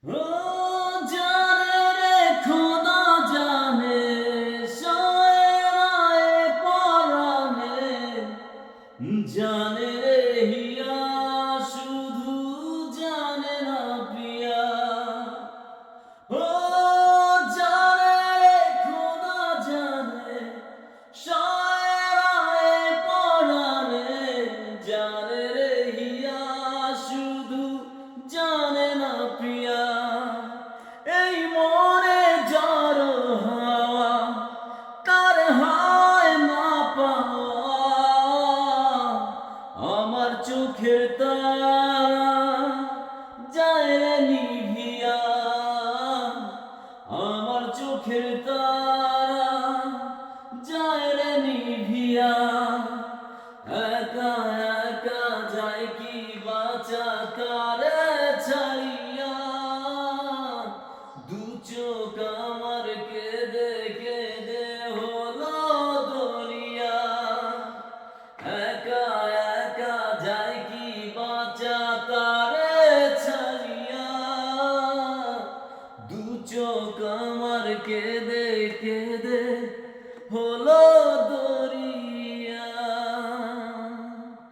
ও জানে রে খোদা জানে শায়রায়ে পরাণে জানে রে হিয়া শুধু জানে না পিয়া ও জানে রে খোদা জানে শায়রায়ে পরাণে জানে রে হিয়া শুধু জানে না প্রিয়া এই মনে জড় হাওয়া তার হয় না পাওয়া আমার চোখের তারা যায় রে নিভিয়া আমার চোখের তারা যায় রে নিভিয়া একা একা যায় কি বাঁচা তারে ছাড়িয়া দু চোখ আমার কেঁদে কেঁদে হলো দরিয়া একা একা যায় কি বাঁচা তারে ছাড়িয়া দু চোখ আমার কেঁদে কেঁদে